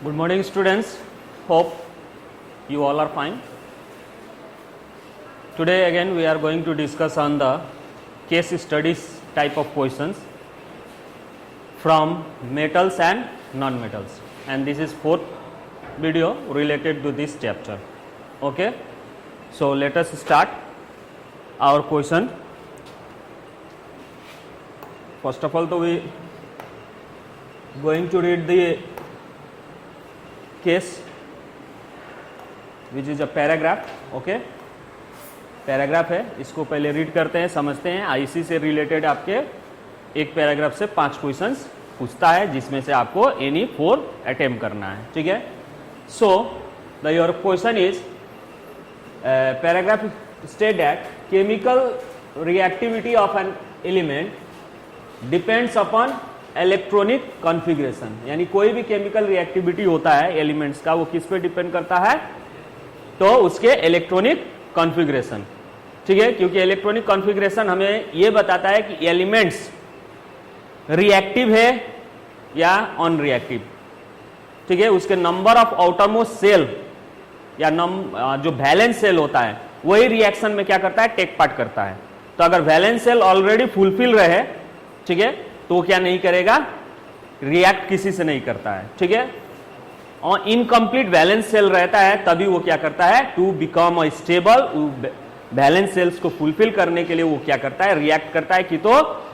Good morning, students. Hope you all are fine. Today again we are going to discuss on the case studies type of questions from metals and non-metals, and this is fourth video related to this chapter. Okay, so let us start our question. First of all, so we going to read the case which is a paragraph. Okay, paragraph है, इसको पहले read करते हैं, समझते हैं. IC से related आपके एक पैराग्राफ से 5 क्वेश्चंस पूछता है, जिसमें से आपको एनी 4 अटेम्प्ट करना है. ठीक है. So the your question is paragraph state that chemical reactivity of an element depends upon electronic configuration. यानी कोई भी केमिकल रिएक्टिविटी होता है एलिमेंट्स का, वो किस पे डिपेंड करता है? तो उसके इलेक्ट्रॉनिक कॉन्फ़िगरेशन. ठीक है, क्योंकि इलेक्ट्रॉनिक कॉन्फ़िगरेशन हमें यह बताता है कि एलिमेंट्स रिएक्टिव है या ऑन रिएक्टिव. ठीक है, उसके नंबर ऑफ आउटरमोस्ट सेल या जो वैलेंस सेल होता है वही रिएक्शन में क्या करता है? टेक पार्ट करता है. तो अगर वैलेंस सेल ऑलरेडी फुलफिल रहे, ठीक है, तो वो क्या नहीं करेगा? रिएक्ट किसी से नहीं करता है. ठीक है, और इनकम्प्लीट वैलेंस सेल रहता है तभी वो क्या करता है? To become a stable, valence shells को फुलफिल करने के लिए वो क्या करता है? रिएक्ट करता है. कि तो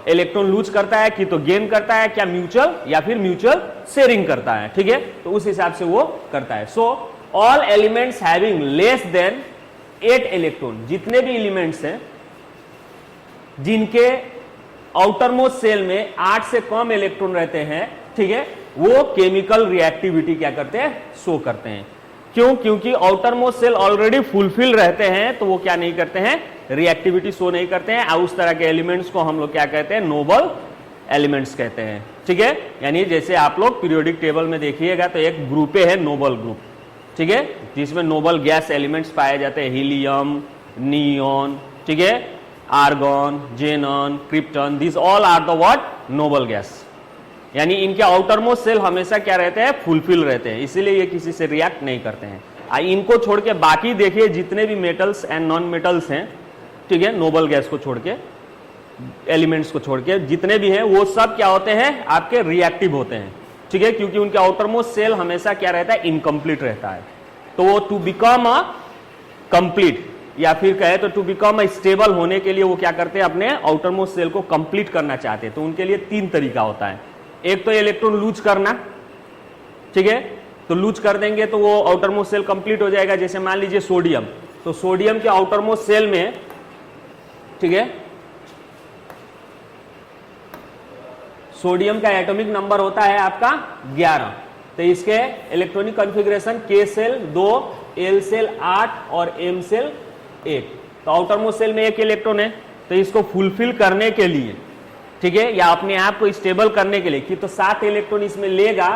इलेक्ट्रॉन लूज करता है, कि तो गेन करता है, क्या म्यूचुअल या फिर म्यूचुअल शेयरिंग करता है. ठीक है, तो उस हिसाब से वो करता है. So all elements having less than 8 electron, जितने भी एलिमेंट्स हैं जिनके आउटर मोस्ट सेल में 8 से कम इलेक्ट्रॉन रहते हैं, ठीक है, वो केमिकल रिएक्टिविटी क्या करते हैं? शो करते हैं. क्यों? क्योंकि outermost shell already fulfil रहते हैं, तो वो क्या नहीं करते हैं? रिएक्टिविटी शो नहीं करते हैं. और उस तरह के एलिमेंट्स को हम लोग क्या कहते हैं? नोबल एलिमेंट्स कहते हैं. ठीक है, यानी जैसे आप लोग पीरियोडिक टेबल में देखिएगा तो एक ग्रुप है नोबल ग्रुप. ठीक है, जिसमें नोबल गैस एलिमेंट्स पाए जाते हैं, हीलियम, नियॉन, ठीक है, argon, xenon, krypton. This all are the what? Noble gas. यानी इनके आउटर मोस्ट सेल हमेशा क्या रहते हैं? फुलफिल रहते हैं, इसीलिए ये किसी से रिएक्ट नहीं करते हैं. इनको छोड़ के बाकी देखिए जितने भी मेटल्स एंड नॉन मेटल्स हैं, ठीक है, नोबल गैस को छोड़ के, एलिमेंट्स को छोड़ के जितने भी हैं, वो सब क्या होते हैं? आपके रिएक्टिव होते हैं. ठीक है, क्योंकि उनके आउटर मोस्ट सेल हमेशा क्या रहता है? इनकम्प्लीट रहता है. तो वो टू बिकम अ कंप्लीट या फिर कहे तो टू बिकम अ स्टेबल होने के लिए वो क्या करते हैं? अपने आउटर मोस्ट सेल को कंप्लीट करना चाहते हैं. तो उनके लिए 3 तरीका होता है. एक तो इलेक्ट्रॉन लूज करना. ठीक है, तो लूज कर देंगे तो वो आउटर मोस्ट सेल कंप्लीट हो जाएगा. जैसे मान लीजिए सोडियम, तो सोडियम के आउटर मोस्ट सेल में, ठीक है, सोडियम का एटॉमिक नंबर होता है आपका 11. तो इसके electronic configuration K shell 2, L shell 8 और M सेल 1. तो आउटर मोस्ट सेल में एक इलेक्ट्रॉन है, तो इसको फुलफिल करने के लिए, ठीक है, या अपने आप को स्टेबल करने के लिए कि तो 7 इलेक्ट्रॉन इसमें लेगा,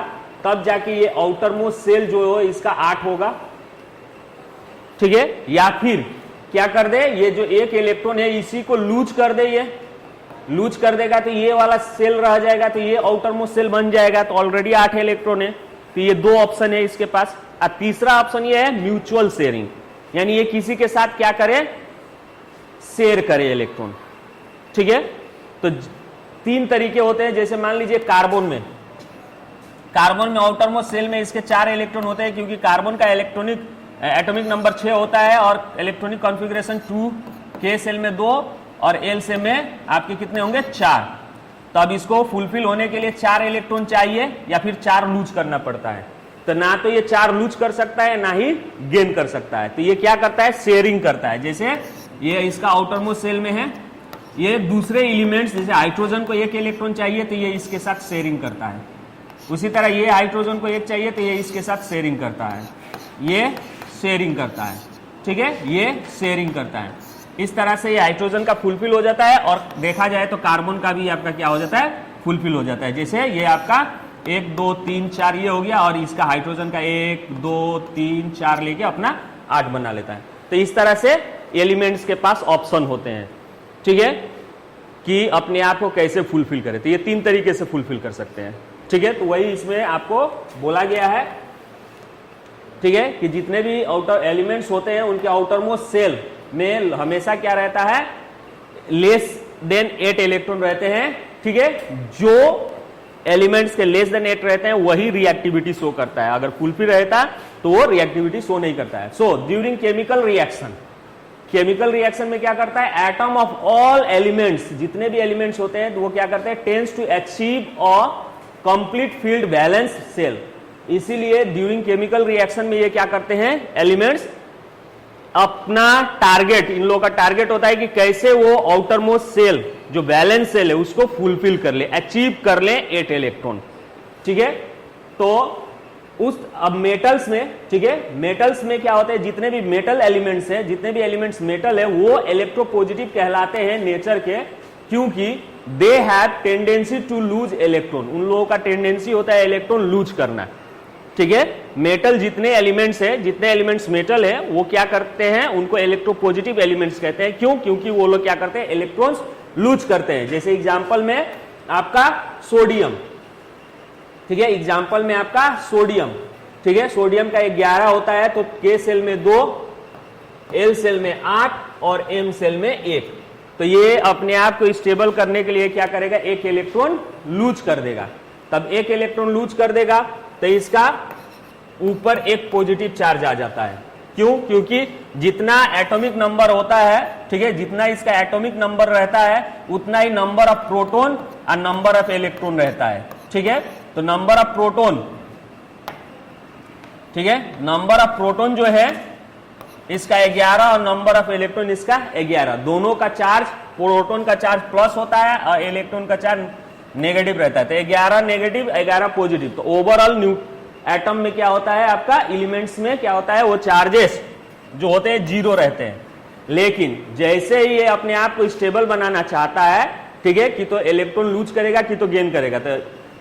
तब जाके ये आउटर मोस्ट सेल जो हो इसका 8 होगा. ठीक है, या फिर क्या कर दे? ये जो एक इलेक्ट्रॉन है इसी को लूज कर दे. ये लूज कर देगा तो ये वाला सेल रह जाएगा, तो ये आउटर मोस्ट सेल बन जाएगा. तो ऑलरेडी 8 इलेक्ट्रॉन है, तो ये 2 ऑप्शन है इसके पास. और तीसरा ऑप्शन ये है म्यूचुअल शेयरिंग, यानी ये किसी के साथ क्या करे? शेयर करे इलेक्ट्रॉन. ठीक है, तो 3 तरीके होते हैं. जैसे मान लीजिए कार्बन में आउटर मोस्ट सेल में इसके 4 इलेक्ट्रॉन होते हैं, क्योंकि कार्बन का इलेक्ट्रॉनिक एटॉमिक नंबर 6 होता है और इलेक्ट्रॉनिक कॉन्फ़िगरेशन 2, K सेल में 2 और L सेल में आपके कितने होंगे? 4. तो अब इसको फुलफिल होने के लिए 4 इलेक्ट्रॉन चाहिए या फिर 4 लूज करना पड़ता है. तो ना तो ये 4 लूज कर सकता है, ना ही गेन कर सकता है. तो ये क्या करता है? शेयरिंग करता है. जैसे ये इसका आउटर मोस्ट सेल में है, ये दूसरे एलिमेंट्स जैसे हाइड्रोजन को 1 इलेक्ट्रॉन चाहिए तो ये इसके साथ शेयरिंग करता है. उसी तरह ये हाइड्रोजन को 1 चाहिए तो ये इसके साथ शेयरिंग करता है. ये शेयरिंग करता है. ठीक है, ये शेयरिंग करता है. इस तरह से ये हाइड्रोजन का फुलफिल हो जाता है. और देखा जाए तो कार्बन का भी आपका क्या हो जाता है? फुलफिल हो जाता है. जैसे ये आपका 1 2 3 4 ये हो गया, और इसका हाइड्रोजन का 1 2 3 4 लेके अपना 8 बना लेता है. तो इस तरह से एलिमेंट्स के पास ऑप्शन होते हैं. ठीक है, कि अपने आप को कैसे फुलफिल करें. तो ये 3 तरीके से फुलफिल कर सकते हैं. ठीक है, तो वही इसमें आपको बोला गया है ठीक है, कि जितने भी आउटर एलिमेंट्स होते हैं उनके आउटर मोस्ट सेल में हमेशा क्या रहता है, लेस देन 8 इलेक्ट्रॉन रहते हैं। ठीक है, जो एलिमेंट्स के लेस देन 8 रहते हैं वही रिएक्टिविटी शो करता है, अगर फुलफिल रहता तो वो रिएक्टिविटी शो नहीं करता है। So during chemical reaction, chemical reaction में क्या करता है, एटम ऑफ ऑल एलिमेंट्स, जितने भी एलिमेंट्स होते हैं तो वो क्या करते हैं, tends to achieve a complete filled valence shell. इसीलिए ड्यूरिंग केमिकल रिएक्शन में ये क्या करते हैं, एलिमेंट्स अपना टारगेट, इन लोगों का टारगेट होता है कि कैसे वो आउटर मोस्ट सेल जो बैलेंस सेल है उसको फुलफिल कर ले, अचीव कर ले 8 इलेक्ट्रॉन। ठीक है, तो उस अब मेटल्स में, ठीक है, मेटल्स में क्या होता है, जितने भी मेटल एलिमेंट्स हैं, जितने भी एलिमेंट्स मेटल है वो इलेक्ट्रोपॉजिटिव कहलाते हैं नेचर के, क्योंकि they have tendency to lose electron, उन लोगों का टेंडेंसी होता है इलेक्ट्रॉन लूज करना। ठीक है, मेटल जितने एलिमेंट्स है, जितने एलिमेंट्स मेटल है वो क्या करते हैं, उनको इलेक्ट्रोपॉजिटिव एलिमेंट्स कहते हैं। क्यों? क्योंकि वो लोग क्या करते हैं, इलेक्ट्रॉन्स लूज करते हैं। जैसे एग्जांपल में आपका सोडियम, ठीक है, एग्जांपल में आपका सोडियम, ठीक है, सोडियम का 11 होता है तो के सेल में 2, एल सेल में 8 और एम सेल में 1। तो ये अपने आप को स्टेबल करने के लिए क्या करेगा, एक इलेक्ट्रॉन लूज कर देगा। तब एक इलेक्ट्रॉन लूज कर देगा तो इसका ऊपर एक पॉजिटिव चार्ज आ जाता है। क्यों? क्योंकि जितना एटॉमिक नंबर होता है, ठीक है, जितना इसका एटॉमिक नंबर रहता है उतना ही नंबर ऑफ प्रोटॉन और नंबर ऑफ इलेक्ट्रॉन रहता है। ठीक है, तो नंबर ऑफ प्रोटॉन, ठीक है, नंबर ऑफ प्रोटॉन जो है इसका 11 और नंबर ऑफ इलेक्ट्रॉन इसका 11, दोनों का चार्ज, प्रोटॉन का चार्ज प्लस होता है और इलेक्ट्रॉन का चार्ज नेगेटिव रहता है। तो 11 नेगेटिव 11 पॉजिटिव, तो ओवरऑल एटम में क्या होता है, आपका एलिमेंट्स में क्या होता है, वो चार्जेस जो होते हैं 0 रहते हैं। लेकिन जैसे ही ये अपने आप को स्टेबल बनाना चाहता है, ठीक है, कि तो इलेक्ट्रॉन लूज करेगा कि तो गेन करेगा, तो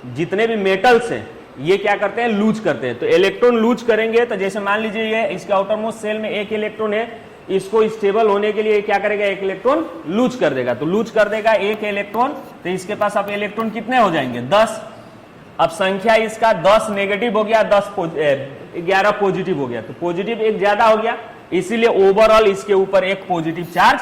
जितने भी मेटल्स हैं ये क्या करते हैं, लूज करते हैं। तो इलेक्ट्रॉन लूज करेंगे तो जैसे मान लीजिए ये इसके आउटर मोस्ट सेल में एक इलेक्ट्रॉन है, इसको स्टेबल होने के लिए क्या करेगा, एक इलेक्ट्रॉन लूज कर देगा। तो लूज कर देगा एक इलेक्ट्रॉन, तो इसके पास अब इलेक्ट्रॉन कितने हो जाएंगे, 10। अब संख्या इसका 10 नेगेटिव हो गया, 11 पॉजिटिव हो गया, तो पॉजिटिव एक ज्यादा हो गया, इसीलिए ओवरऑल इसके ऊपर एक पॉजिटिव चार्ज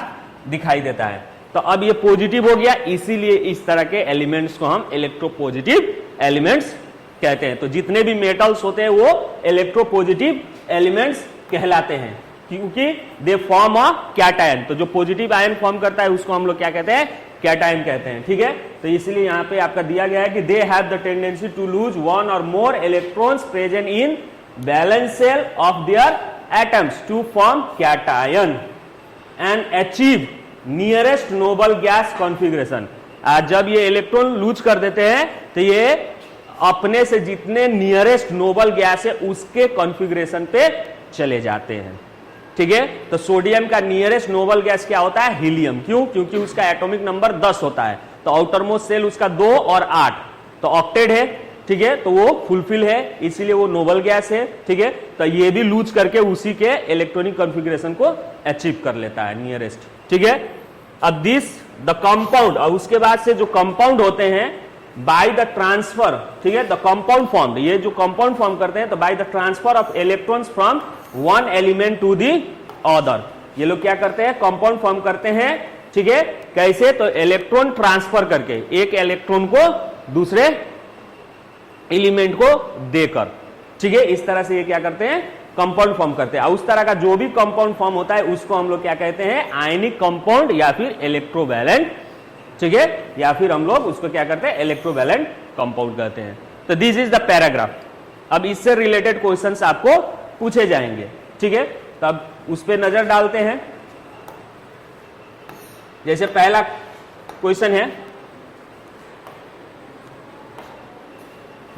दिखाई देता है। तो अब ये पॉजिटिव हो गया, इसीलिए इस तरह के एलिमेंट्स को हम इलेक्ट्रोपॉजिटिव एलिमेंट्स कहते हैं। तो जितने भी मेटल्स होते हैं वो इलेक्ट्रोपॉजिटिव एलिमेंट्स कहलाते हैं, क्योंकि दे फॉर्म अ कैटायन। तो जो पॉजिटिव आयन फॉर्म करता है उसको हम लोग क्या कहते हैं, कैटायन कहते हैं। ठीक है, तो इसलिए यहां पे आपका दिया गया है कि they have the tendency to lose 1 और more electrons present in valence shell of their atoms to form cation and achieve nearest noble gas configuration. जब ये इलेक्ट्रॉन लूज कर देते हैं तो ये अपने से जितने नियरेस्ट नोबल गैस है उसके कॉन्फ़िगरेशन पे चले जाते हैं। ठीक है, तो सोडियम का नियरेस्ट नोबल गैस क्या होता है, हीलियम। क्यों? क्योंकि उसका एटॉमिक नंबर 10 होता है, तो आउटर मोस्ट सेल उसका 2 और 8, तो ऑक्टेट है। ठीक है, तो वो फुलफिल है, इसीलिए वो नोबल गैस है। ठीक है, तो ये भी लूज करके उसी के इलेक्ट्रॉनिक कॉन्फ़िगरेशन को अचीव कर लेता है नियरेस्ट। ठीक है, अब दिस द कंपाउंड, और उसके बाद से जो कंपाउंड होते हैं बाय द ट्रांसफर, ठीक है, द कंपाउंड फॉर्म, ये जो कंपाउंड फॉर्म करते हैं तो by the transfer of electrons from one element to the other, ये लोग क्या करते हैं, कंपाउंड फॉर्म करते हैं। ठीक है, कैसे, तो इलेक्ट्रॉन ट्रांसफर करके, एक इलेक्ट्रॉन को दूसरे एलिमेंट को देकर। ठीक है, इस तरह से ये क्या करते हैं, कंपाउंड फॉर्म करते हैं। उस तरह का जो भी कंपाउंड फॉर्म होता है उसको हम लोग क्या कहते हैं, आयनिक कंपाउंड या फिर इलेक्ट्रोवैलेंट। ठीक है, या फिर हम लोग उसको क्या करते हैं, इलेक्ट्रोवैलेंट कंपाउंड कहते हैं। तो दिस इज द पैराग्राफ। अब इससे रिलेटेड क्वेश्चंस आपको पूछे जाएंगे। ठीक है, तब उस पर नजर डालते हैं। जैसे पहला क्वेश्चन है,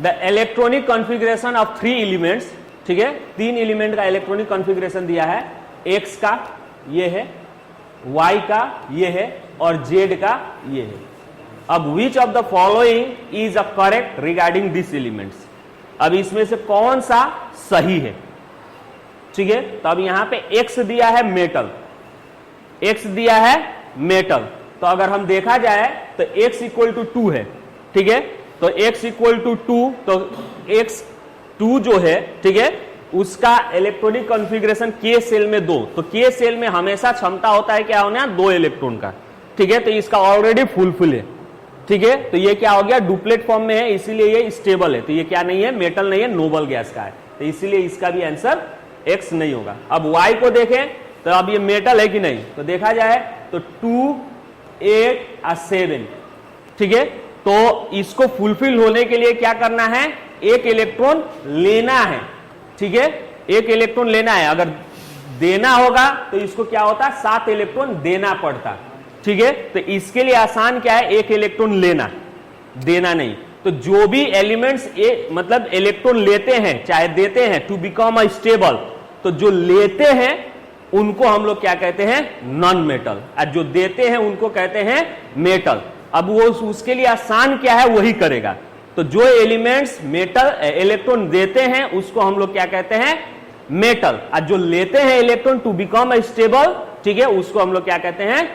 the electronic configuration of 3 elements. ठीक है, 3 एलिमेंट का इलेक्ट्रॉनिक कॉन्फ़िगरेशन दिया है, एक्स का ये है, वाई का ये है और जेड का ये है। अब विच of the following is a correct regarding this elements, अब इसमें से कौन सा सही है। ठीक है, तो अब यहां पे एक्स दिया है मेटल, एक्स दिया है मेटल, तो अगर हम देखा जाए तो एक्स इक्वल टू 2 है। ठीक है, तो एक्स इक्वल टू 2, तो x 2 जो है, ठीक है, उसका इलेक्ट्रॉनिक कॉन्फ़िगरेशन के सेल में 2, तो के सेल में हमेशा क्षमता होता है क्या होना, 2 इलेक्ट्रॉन का, ठीक है। तो इसका ऑलरेडी फुलफिल है, ठीक है। तो ये क्या हो गया, डुप्लेट फॉर्म में है, इसीलिए ये स्टेबल है। तो ये क्या नहीं है, मेटल नहीं है, नोबल गैस का है, तो इसीलिए इसका भी आंसर एक्स नहीं होगा। अब वाई को देखें तो अब ये मेटल है कि नहीं, तो देखा जाए तो 2, 8 और 7, ठीक है। तो इसको फुलफिल होने के लिए क्या करना है, एक इलेक्ट्रॉन लेना है, ठीक है, एक इलेक्ट्रॉन लेना है। अगर देना होगा तो इसको क्या होता, 7 इलेक्ट्रॉन देना पड़ता, ठीक है। तो इसके लिए आसान क्या है, एक इलेक्ट्रॉन लेना, देना नहीं। तो जो भी एलिमेंट्स मतलब इलेक्ट्रॉन लेते हैं चाहे देते हैं टू बिकम अ स्टेबल, तो जो लेते हैं उनको हम लोग क्या कहते हैं, नॉन मेटल, और जो देते हैं उनको कहते हैं मेटल। अब वो उसके लिए आसान क्या है वही करेगा। तो जो एलिमेंट्स मेटल इलेक्ट्रॉन देते हैं उसको हम लोग क्या कहते हैं, मेटल, और जो लेते हैं electron to become a stable, ठीक है, उसको हम लोग क्या कहते हैं,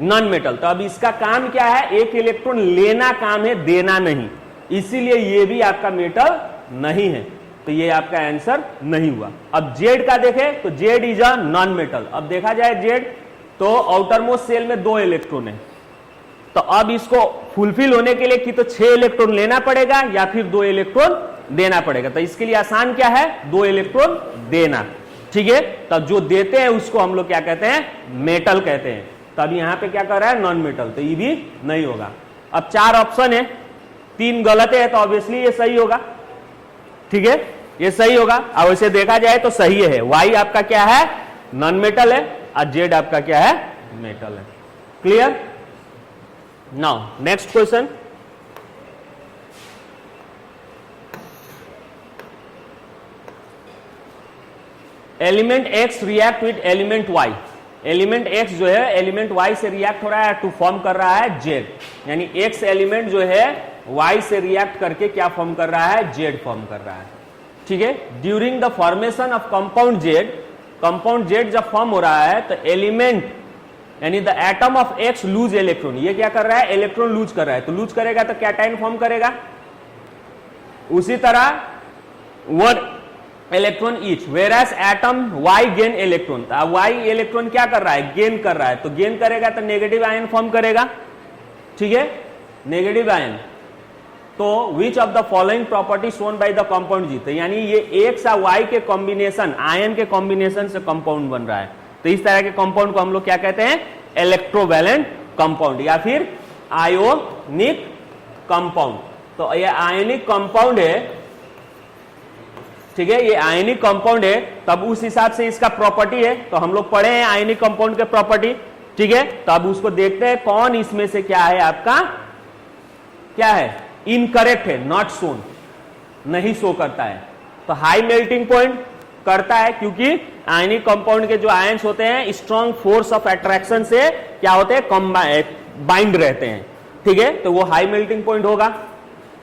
नॉन मेटल। तो अब इसका काम क्या है, एक इलेक्ट्रॉन लेना काम है, देना नहीं, इसीलिए ये भी आपका मेटल नहीं है, तो ये आपका आंसर नहीं हुआ। अब जेड का देखें तो Z is a non metal. अब देखा जाए जेड, तो आउटर मोस्ट सेल में 2 इलेक्ट्रॉन है, तो अब इसको फुलफिल होने के लिए कि तो 6 इलेक्ट्रॉन लेना पड़ेगा या फिर 2 इलेक्ट्रॉन देना पड़ेगा। तो इसके लिए आसान क्या है, 2 इलेक्ट्रॉन देना, ठीक है। तब जो देते हैं उसको हम लोग क्या कहते हैं, मेटल कहते हैं। तब यहां पे क्या कर रहा है, नॉन मेटल, तो ये भी नहीं होगा। अब 4 ऑप्शन है, 3 गलत है, तो ऑब्वियसली ये सही होगा, ठीक है, ये सही होगा। अब वैसे देखा जाए तो सही है, वाई आपका क्या है, नॉन मेटल है, और जेड आपका क्या है, मेटल है। Clear. Now next question, element X react with element Y. Element X जो है एलिमेंट वाई से रिएक्ट हो रहा है टू फॉर्म कर रहा है जेड, यानी एक्स एलिमेंट जो है वाई से रिएक्ट करके क्या फॉर्म कर रहा है, जेड फॉर्म कर रहा है, ठीक है। During the formation of compound Z जब फॉर्म हो रहा है तो एलिमेंट यानी the atom of x loose electron, ये क्या कर रहा है, इलेक्ट्रॉन लूज कर रहा है। तो लूज करेगा तो कैटायन फॉर्म करेगा, उसी तरह 1 electron each, whereas atom Y gain electron, तो वाई इलेक्ट्रॉन क्या कर रहा है, गेन कर रहा है, तो गेन करेगा तो नेगेटिव आयन फॉर्म करेगा, ठीक है, नेगेटिव आयन। तो which of the following property shown by the compound जी, तो यानी ये एक्स और वाई के कॉम्बिनेशन, आयन के कॉम्बिनेशन से कंपाउंड बन रहा है। तो इस तरह के कंपाउंड को हम लोग क्या कहते हैं, इलेक्ट्रोवैलेंट कंपाउंड या फिर आयोनिक कंपाउंड। तो ये आयनिक कंपाउंड है, ठीक है, ये आयनिक कंपाउंड है, तब उस हिसाब से इसका प्रॉपर्टी है। तो हम लोग पढ़े हैं आयनिक कंपाउंड के प्रॉपर्टी, ठीक है। तो अब उसको देखते हैं कौन इसमें से क्या है आपका, क्या है, इनकरेक्ट है, नॉट शोन, नहीं शो करता है। तो हाई मेल्टिंग पॉइंट करता है, क्योंकि आयनिक कंपाउंड के जो आयंस होते हैं स्ट्रॉन्ग फोर्स ऑफ अट्रैक्शन से क्या होते हैं, बाइंड रहते हैं, ठीक है। तो वो हाई मेल्टिंग पॉइंट होगा।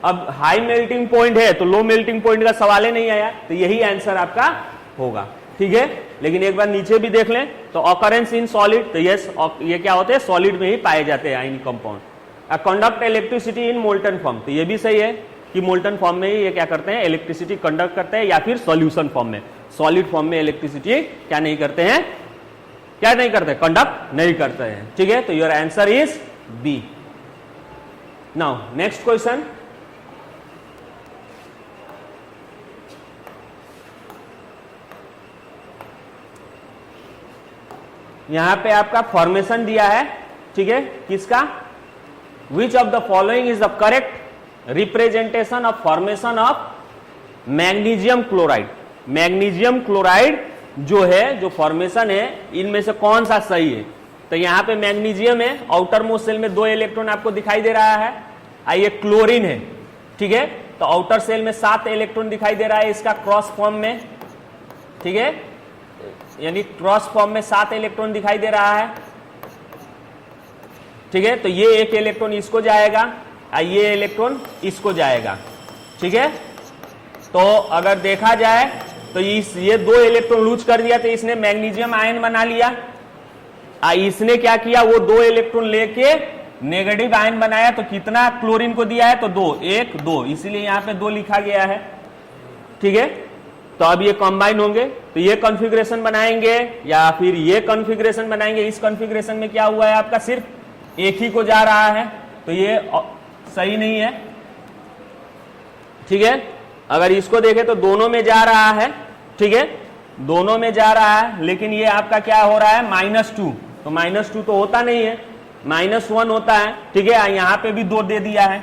अब हाई मेल्टिंग पॉइंट है तो लो मेल्टिंग पॉइंट का सवाल ही नहीं आया, तो यही आंसर आपका होगा, ठीक है। लेकिन एक बार नीचे भी देख लें तो ऑकरेंस इन सॉलिड, तो ये क्या होते हैं, सॉलिड में ही पाए जाते हैं ionic compound. Conduct electricity in molten form, तो ये भी सही है कि मोल्टन फॉर्म में ही ये क्या करते हैं, इलेक्ट्रिसिटी कंडक्ट करते हैं, या फिर सॉल्यूशन फॉर्म में, सॉलिड फॉर्म में इलेक्ट्रिसिटी क्या नहीं करते हैं, क्या नहीं करते, कंडक्ट नहीं करते हैं, ठीक है। तो your answer is B. Now next question, यहां पे आपका फॉर्मेशन दिया है, ठीक है, किसका, which of the following is the correct representation of formation of magnesium chloride. Magnesium chloride जो है, जो फॉर्मेशन है, इनमें से कौन सा सही है। तो यहां पे मैग्नीशियम है, आउटर मोस्ट सेल में 2 इलेक्ट्रॉन आपको दिखाई दे रहा है, ये क्लोरीन है, ठीक है। तो आउटर सेल में 7 इलेक्ट्रॉन दिखाई दे रहा है इसका क्रॉस फॉर्म में, ठीक है, यानी क्रॉस फॉर्म में 7 इलेक्ट्रॉन दिखाई दे रहा है, ठीक है। तो ये 1 इलेक्ट्रॉन इसको जाएगा और ये इलेक्ट्रॉन इसको जाएगा, ठीक है। तो अगर देखा जाए तो ये 2 इलेक्ट्रॉन लूज कर दिया, तो इसने मैग्नीशियम आयन बना लिया, इसने क्या किया, वो 2 इलेक्ट्रॉन लेके नेगेटिव आयन बनाया। तो कितना क्लोरीन को दिया है, तो 2, 1, 2, इसीलिए यहां पे 2 लिखा गया है, ठीक है। तो अब ये कंबाइन होंगे, तो ये कॉन्फ़िगरेशन बनाएंगे या फिर ये कॉन्फ़िगरेशन बनाएंगे। इस कॉन्फ़िगरेशन में क्या हुआ है आपका, सिर्फ एक ही को जा रहा है, तो ये सही नहीं है, ठीक है। अगर इसको देखें तो दोनों में जा रहा है, ठीक है, दोनों में जा रहा है, लेकिन ये आपका क्या हो रहा है, -2, तो -2 तो होता नहीं है, -1 होता है, ठीक है। यहां पे भी 2 दे दिया है,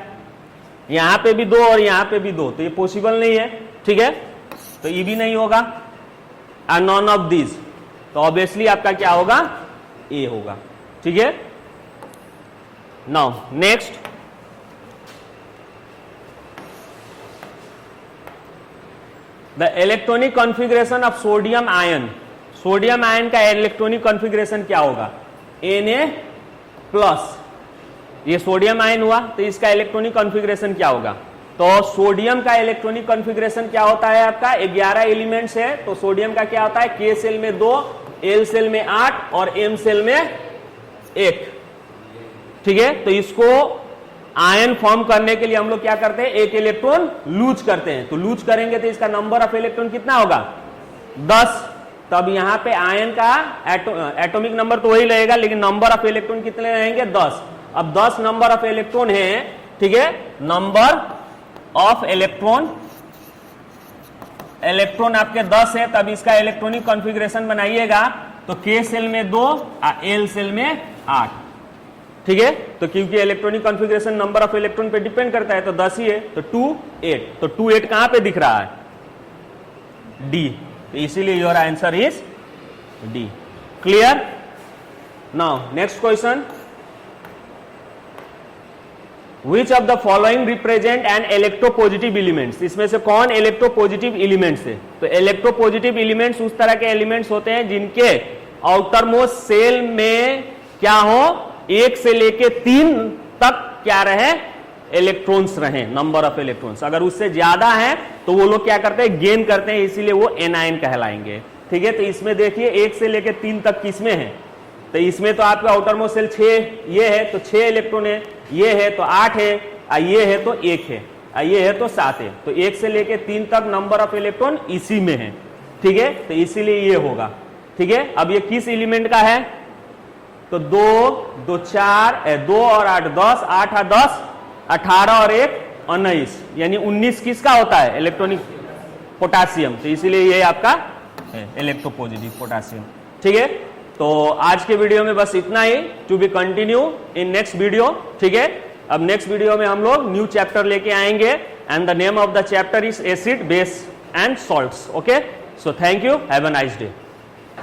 यहां पे भी 2 और यहां पे भी 2, तो ये पॉसिबल नहीं है, ठीक है। तो ये भी नहीं होगा, और नॉन ऑफ दिस, तो ऑब्वियसली आपका क्या होगा, ए होगा, ठीक है। Now next, the electronic configuration of sodium ion. Sodium ion का इलेक्ट्रॉनिक कॉन्फ़िगरेशन क्या होगा, Na+, ये सोडियम आयन हुआ, तो इसका इलेक्ट्रॉनिक कॉन्फ़िगरेशन क्या होगा। तो सोडियम का इलेक्ट्रॉनिक कॉन्फ़िगरेशन क्या होता है आपका, 11 एलिमेंट्स है, तो सोडियम का क्या होता है, K सेल में 2, L सेल में 8 और M सेल में 1, ठीक है। तो इसको आयन फॉर्म करने के लिए हम लोग क्या करते हैं, एक इलेक्ट्रॉन लूज करते हैं, तो लूज करेंगे तो इसका नंबर ऑफ इलेक्ट्रॉन कितना होगा, 10। तब यहां पे आयन का एटॉमिक नंबर तो वही रहेगा, लेकिन नंबर ऑफ इलेक्ट्रॉन कितने रहेंगे, 10। अब 10 नंबर ऑफ इलेक्ट्रॉन है, ठीक है, नंबर ऑफ इलेक्ट्रॉन आपके 10 है, तब इसका इलेक्ट्रॉनिक कॉन्फ़िगरेशन बनाइएगा, तो K सेल में 2 और L सेल में 8, ठीक है। तो क्योंकि electronic configuration number of electron पे डिपेंड करता है, तो 10 ही है, तो 2 8, तो 2 8 कहां पे दिख रहा है, डी, तो इसीलिए your answer is D. Clear. Now next question, which of the following represent an electropositive elements. इसमें से कौन इलेक्ट्रोपॉजिटिव एलिमेंट्स है, तो इलेक्ट्रोपॉजिटिव एलिमेंट्स उस तरह के एलिमेंट्स होते हैं जिनके आउटर मोस्ट सेल में क्या हो, 1 से लेके 3 तक क्या रहे, इलेक्ट्रॉन्स रहे, नंबर ऑफ इलेक्ट्रॉन्स। अगर उससे ज्यादा है तो वो लोग क्या करते हैं, गेन करते हैं, इसीलिए वो एनायन कहलाएंगे, ठीक है। तो इसमें देखिए 1 से लेके 3 तक किसमें है, तो इसमें तो आपका आउटर मोस्ट सेल 6 ये है, तो 6 इलेक्ट्रॉन है, ये है तो 8 है, ये है तो 1 है, ये है तो 7 है, तो 1 से लेके 3 तक नंबर ऑफ इलेक्ट्रॉन इसी में है, ठीक है। तो इसीलिए ये होगा, ठीक है। अब ये किस एलिमेंट का है, तो 2 2 4 2 और 8 10, 8 और 10 18 और 1 19, यानी 19 किसका होता है, इलेक्ट्रॉनिक पोटासियम, तो इसीलिए ये आपका है इलेक्ट्रोपॉजिटिव पोटासियम, ठीक है। तो आज के वीडियो में बस इतना ही, to be continue in next video, ठीक है। अब नेक्स्ट वीडियो में हम लोग न्यू चैप्टर लेके आएंगे, and the name of the chapter is acid, base and salts, okay. So thank you, have a nice day.